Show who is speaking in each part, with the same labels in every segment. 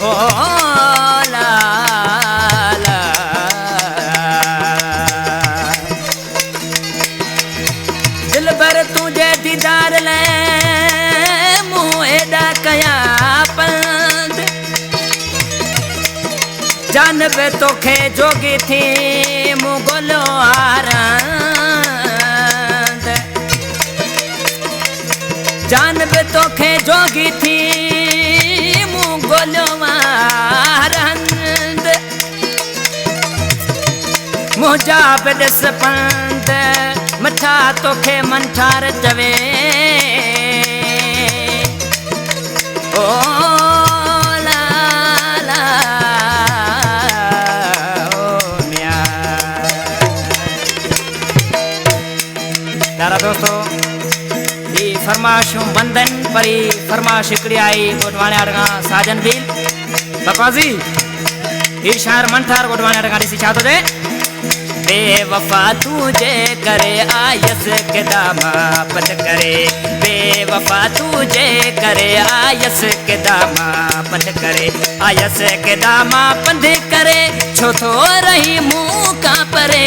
Speaker 1: ओ ला ला दिल भर तुझे दीदार ले मुँह एडा कया पंद जानब तोखे जोगी थी मुगलो आरंद जानब तोखे जोगी थी मुगलो आरंद मुझा बेदस पंद मथा तोखे मंठार चवे ओ ला ला ओ मिया। तारा दोस्तों ये फरमाशों बंधन परी फरमाश हिकड़ी आई गोटवाने अड़गा साजन भील बकवाजी ये शायर मंठार गोटवाने अड़गा ॾिसी छा थो चए बेवफा तुझे करे आयस के दामा पद करे बेवफा तुझे करे आयस के दामा पद करे आयस के दामा पंध करे छो तो रही मुँह का परे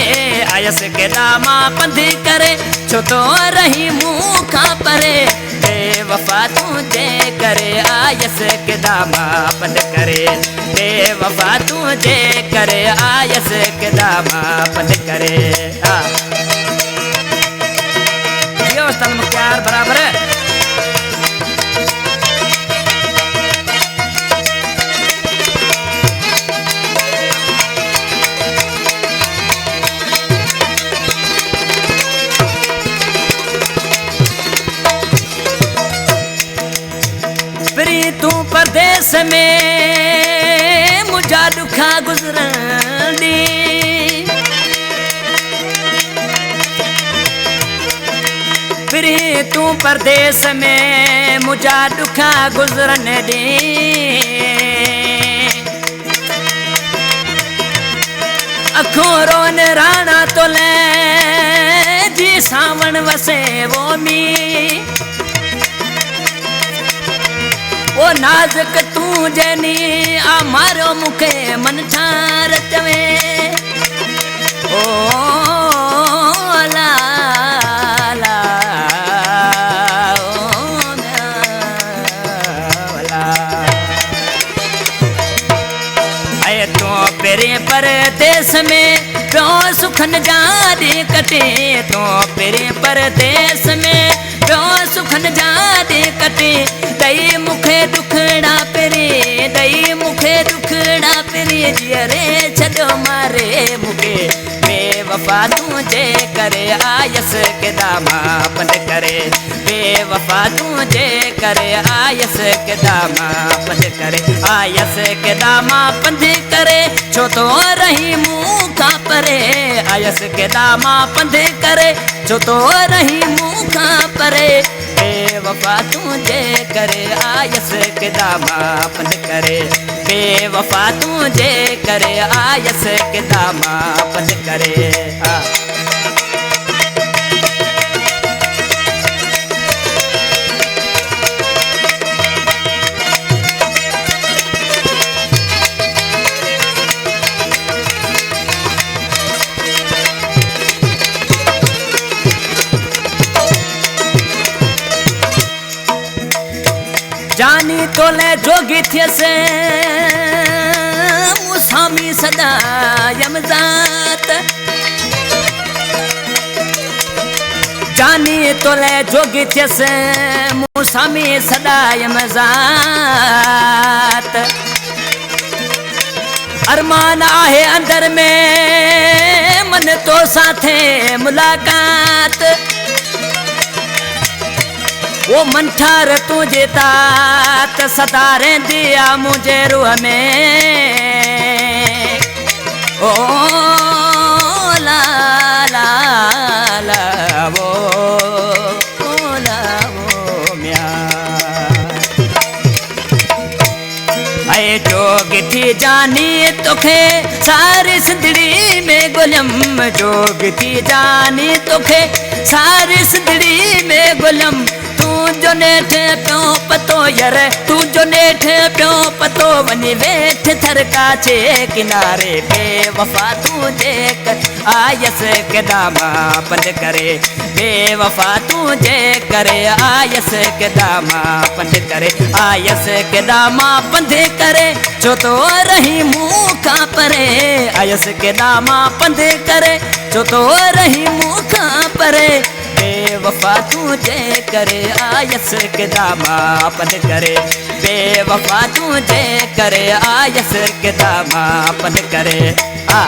Speaker 1: आयस के दामा पंध करे छो तो रही मुँह का परे बेवफा तुझे करे आयस के दामा पद करे बेवफा तुझे करे आयस के दामा पद करे जियो तल मुख्तार बराबर है प्री तू परदेस में मुझा दुखा गुजरनी प्री तू परदेस में मुझा दुखा गुजरन दी अखों रोन राणा तो ले जी सावन वसे वो मी ओ नाज़ुक तू जनी आ मारो मुखे मन ठार चवे ओ ला ला ओ ला आए तो पेरे परदेस में प्यो सुखन जादे कटे तो पेरे परदेस में प्यो सुखन जादे कटे दई मुखे दुखड़ा पेरे दई मुखे दुखड़ा पेरे जियरे छो मारे मुखे बेवफा तुझे करे आयस के दामा पंध करे बेवफा तुझे करे आयस के दामा पंध करे आयस के दामा पंध करे छो तो रही मुँह का परे आयस के दामा पंध करे छो तो रही मुँह का परे बेवफा तुझे करे आयस के दामा पंध करे बेवफा तुझे करे आयस के दामा पंध करे जानी तोले जोगी थियसे मुसामी सदा यमजात जानी तोले जोगी थियसे मुसामी सदा यमजात अरमान आहे अंदर में मन तो साथे मुलाकात वो मंठार तुझे तात सतारे दिया मुझे रूह में ओ ला ला ला वो ला वो म्या आए जोग थी जानी तोखे सारी सिंदड़ी में गुलम जोग थी जानी तोखे सारी सिंदड़ी में गुलम जो नेठ प्यो पतो यार तू जो नेठ प्यो पतो वनी वेठ थरका छे किनारे बेवफा तुझे आयस के दामा पंध करे बेवफा तुझे करे आयस के दामा पंध करे आयस के दामा पंध करे जो तो रही मुँह का परे आयस के दामा पंध करे जो तो रही मुँह का परे बेवफा तुझे करे आयस के दामा पंध करे बेवफा तुझे करे आयस के दामा पंध करे आ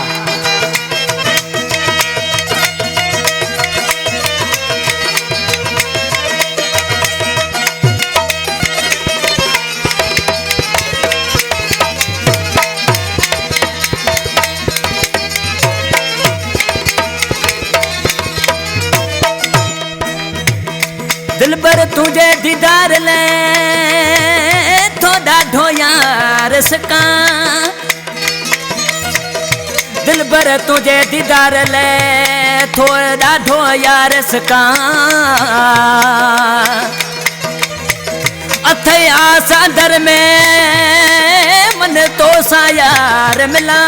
Speaker 1: दिल भर तुझे दीदार ले थोड़ा ढोयार सका दिल भर तुझे दीदार ले थोड़ा ढोयार सका अथया सादर में मन तो सा यार मिला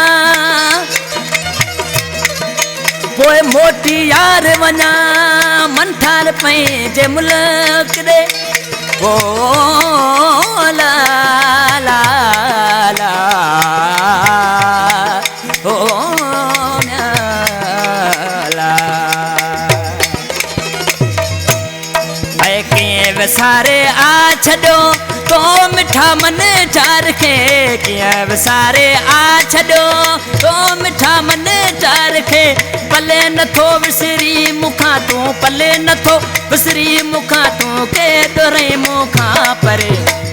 Speaker 1: पोए मोटी यार वना मन ठार पंहिंजे मुल्क दे ओ ला ला ला ओ ला ऐ कीअं विसारे आ छॾो तो मिठा मन चार खे कीअं विसारे आ छॾो तो मिठा मन चार खे पले नथो विसरी मुखा तू पले नथो विसरी मुखा तू के डरे मुखा परे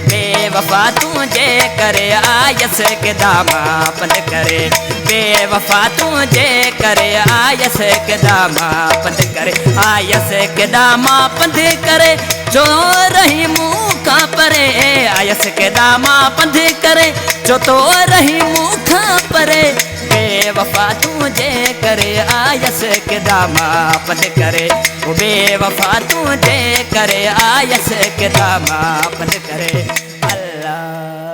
Speaker 1: बेवफा तुझे करे आयस के दामा पंध करे बेवफा तुझे करे आयस के दामा पंध करे आयस के दामा पंध करे जो रही मुखा परे आयस के दामा पंध करे जो तो रही मुखा परे बेवफा तुझे करे आयस के दामा पंध करे वो बेवफा तुझे करे आयस के दामा पंध करे अल्लाह।